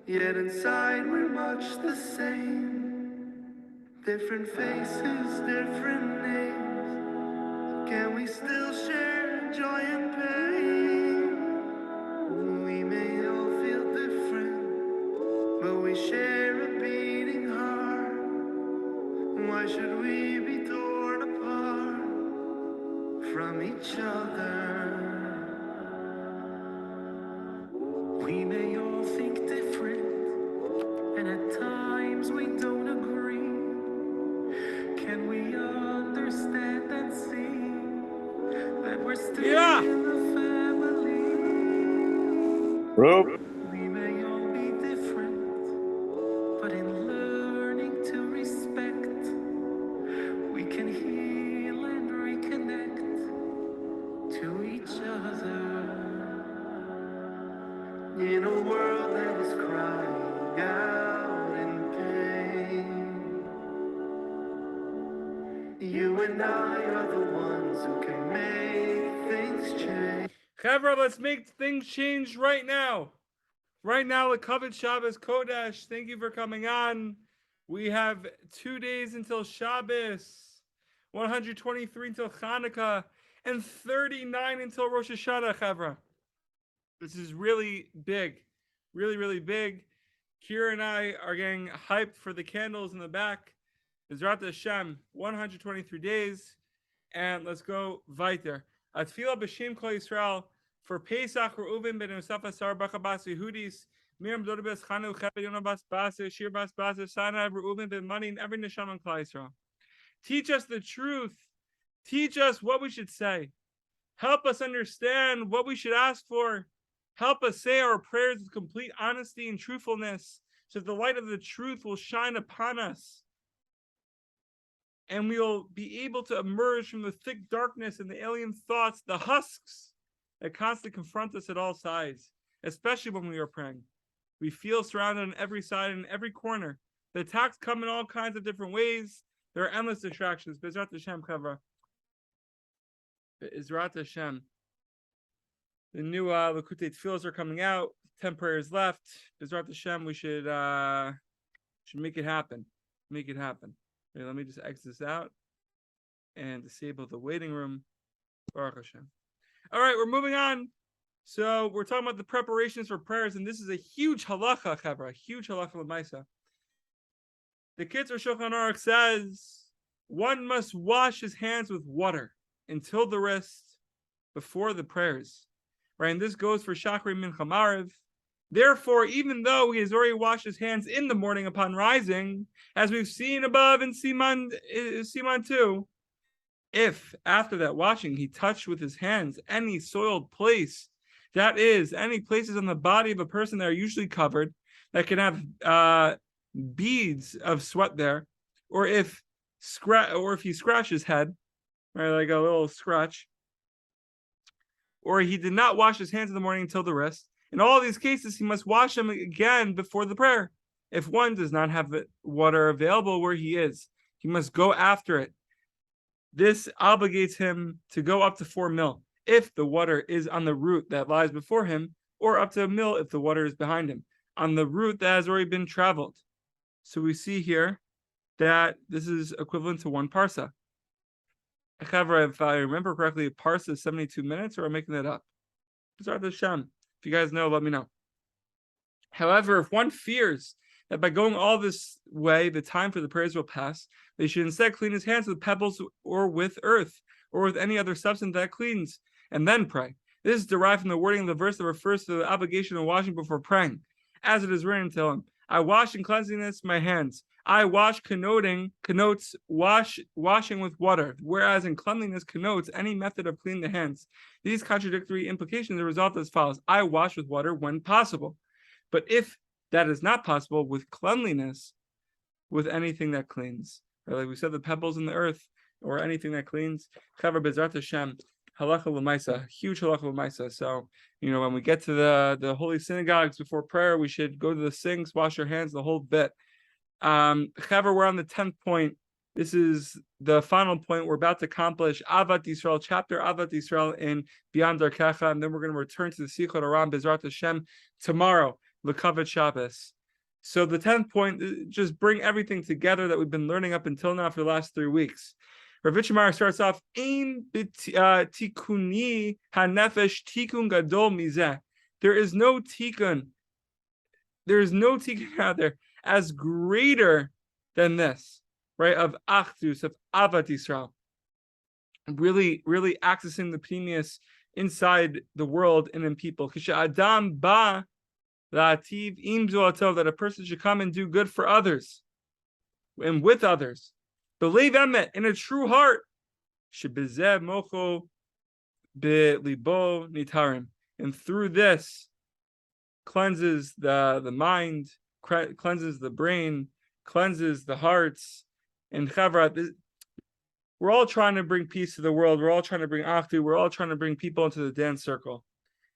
Yet inside we're much the same. Different faces, different names. Can we still share joy and pain? We may all feel different, but we share a beating heart. Why should we be torn apart from each other? We may all think different, and at times we don't agree. Can we understand and see that we're still in the family? We may all be different, but in learning to respect, we can heal and reconnect to each other. In a world that is crying out in pain, you and I are the ones who can make things change. Chevra, let's make things change right now. Right now, Ahavat Shabbos Kodesh. Thank you for coming on. We have 2 days until Shabbos, 123 until Hanukkah, and 39 until Rosh Hashanah, Chevra. This is really big. Really, really big. Kira and I are getting hyped for the candles in the back. Bezrat Hashem, 123 days. And let's go weiter. Atfila b'shem Kol Yisrael for Pesach, Reuven ben Yosef Asar Bachabas Yehudis, Miriam Dodebes Chanu Chebe Yonah Bas Basa, Shir Bas Basa, Sana Reuven ben Mani, and every neshama in Klal Yisrael. Teach us the truth. Teach us what we should say. Help us understand what we should ask for. Help us say our prayers with complete honesty and truthfulness, so that the light of the truth will shine upon us. And we will be able to emerge from the thick darkness and the alien thoughts, the husks that constantly confront us at all sides, especially when we are praying. We feel surrounded on every side and every corner. The attacks come in all kinds of different ways. There are endless distractions. Bezrat Hashem, Chavra. Bezrat Hashem. The new Likutei Tefillos are coming out. 10 prayers left. Bezrat Hashem, we should make it happen. Make it happen. Okay, let me just exit this out and disable the waiting room. Baruch Hashem. All right, we're moving on. So we're talking about the preparations for prayers, and this is a huge halacha, Chavra, a huge halacha l'maisa. The Kitzur Shulchan Aruch says one must wash his hands with water until the wrist before the prayers. Right, and this goes for Shachri Mincha Maariv. Therefore, even though he has already washed his hands in the morning upon rising, as we've seen above in Siman 2, if after that washing he touched with his hands any soiled place, that is, any places on the body of a person that are usually covered, that can have beads of sweat there, or if he scratched his head, right, like a little scratch, or he did not wash his hands in the morning until the wrist. In all these cases, he must wash them again before the prayer. If one does not have water available where he is, he must go after it. This obligates him to go up to 4 mil if the water is on the route that lies before him, or up to 1 mil if the water is behind him, on the route that has already been traveled. So we see here that this is equivalent to 1 parsa. However, if I remember correctly, a parsa is 72 minutes, or I'm making that up. Bezrat Hashem. If you guys know, let me know. However, if one fears that by going all this way, the time for the prayers will pass, they should instead clean his hands with pebbles or with earth, or with any other substance that cleans, and then pray. This is derived from the wording of the verse that refers to the obligation of washing before praying. As it is written to him, I wash in cleanliness my hands. I wash connotes washing with water, whereas in cleanliness connotes any method of cleaning the hands. These contradictory implications are resolved as follows. I wash with water when possible. But if that is not possible, with cleanliness, with anything that cleans, right? Like we said, the pebbles in the earth or anything that cleans, chaver bezrat Hashem, halacha l'maisa, huge halacha l'maisa. So, when we get to the holy synagogues before prayer, we should go to the sinks, wash our hands, the whole bit. Chaver, we're on the 10th point. This is the final point. We're about to accomplish Ahavat Yisroel, chapter Ahavat Yisroel in Beyond Darkecha, and then we're going to return to the Sichot Aram Bezrat Hashem tomorrow, L'Kavet Shabbos. So the 10th point, just bring everything together that we've been learning up until now for the last 3 weeks. Rav Itchamar starts off, Ein tikuni hanefesh tikun gadol mizeh. There is no tikkun out there as greater than this, right? Of achdus, of Ahavat Yisrael. Really, really accessing the pnimius inside the world and in people. Kisha adam ba la'ativ im zoatov, that a person should come and do good for others and with others. Believe emet, in a true heart. Shebezeh mocho belibo nitarim, and through this cleanses the mind, cleanses the brain, cleanses the hearts. And chavra, we're all trying to bring peace to the world. We're all trying to bring achdu. We're all trying to bring people into the dance circle.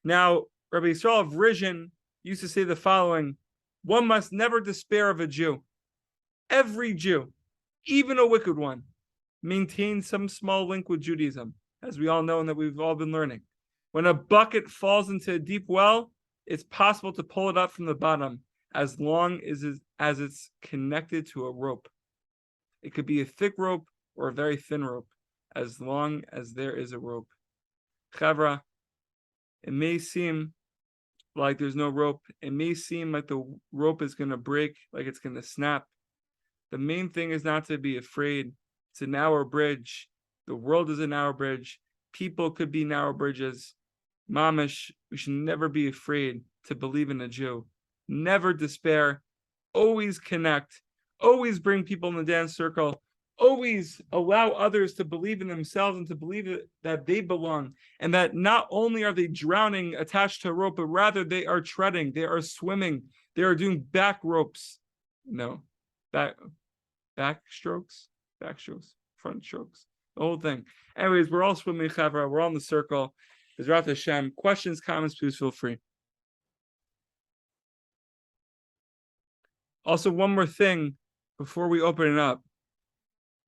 Now, Rabbi Yisroel of Rizhin used to say the following: one must never despair of a Jew. Every Jew, even a wicked one, maintains some small link with Judaism, as we all know and that we've all been learning. When a bucket falls into a deep well, it's possible to pull it up from the bottom as long as it's connected to a rope. It could be a thick rope or a very thin rope, as long as there is a rope. Chavra, it may seem like there's no rope. It may seem like the rope is going to break, like it's going to snap. The main thing is not to be afraid. It's a narrow bridge. The world is a narrow bridge. People could be narrow bridges. Mamish, we should never be afraid to believe in a Jew. Never despair. Always connect. Always bring people in the dance circle. Always allow others to believe in themselves and to believe that they belong. And that not only are they drowning attached to a rope, but rather they are treading. They are swimming. They are doing back ropes. No. Back strokes, front strokes, the whole thing. Anyways, we're all swimming, chavra. We're all in the circle. Bezrat Hashem. Questions, comments, please feel free. Also, one more thing before we open it up.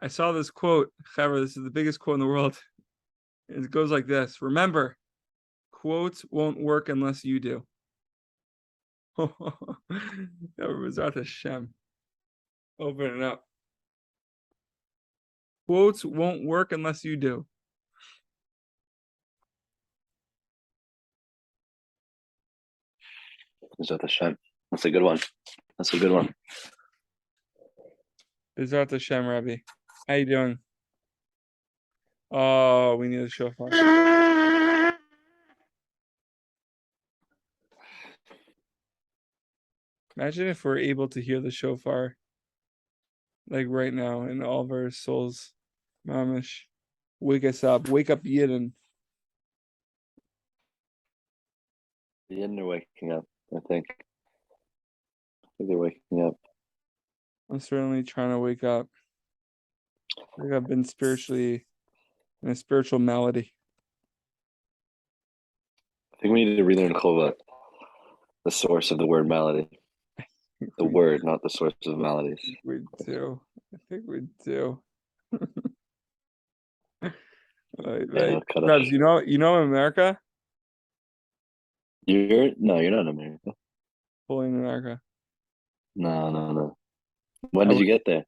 I saw this quote, chavra. This is the biggest quote in the world. It goes like this: remember, quotes won't work unless you do. Bezrat Hashem. Open it up. Quotes won't work unless you do. Bezrat Hashem. That's a good one. That's a good one. Bezrat Hashem, Rabbi. How you doing? Oh, we need a shofar. Imagine if we're able to hear the shofar like right now in all of our souls. Mamish. Wake us up. Wake up, Yidden. The Yidden are waking up, I think. I think they're waking up. I'm certainly trying to wake up. I think I've been spiritually in a spiritual malady. I think we need to relearn Chovat, the source of the word malady. The word, not the source of maladies. We do. I think we do. Like, Rebs, you know America? You're not in America. Fully in America. No. When did you get there?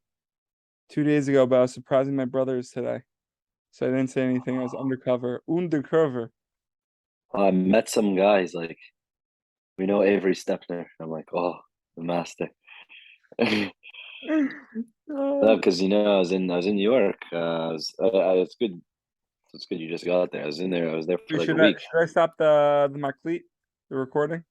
2 days ago, but I was surprising my brothers today. So I didn't say anything. I was undercover. I met some guys, like, we know Avery Stepner. I'm like, oh, the master. No, because I was in New York. It's good. It's good you just got there. I was there for like a week. Should I stop the Maklit, the recording?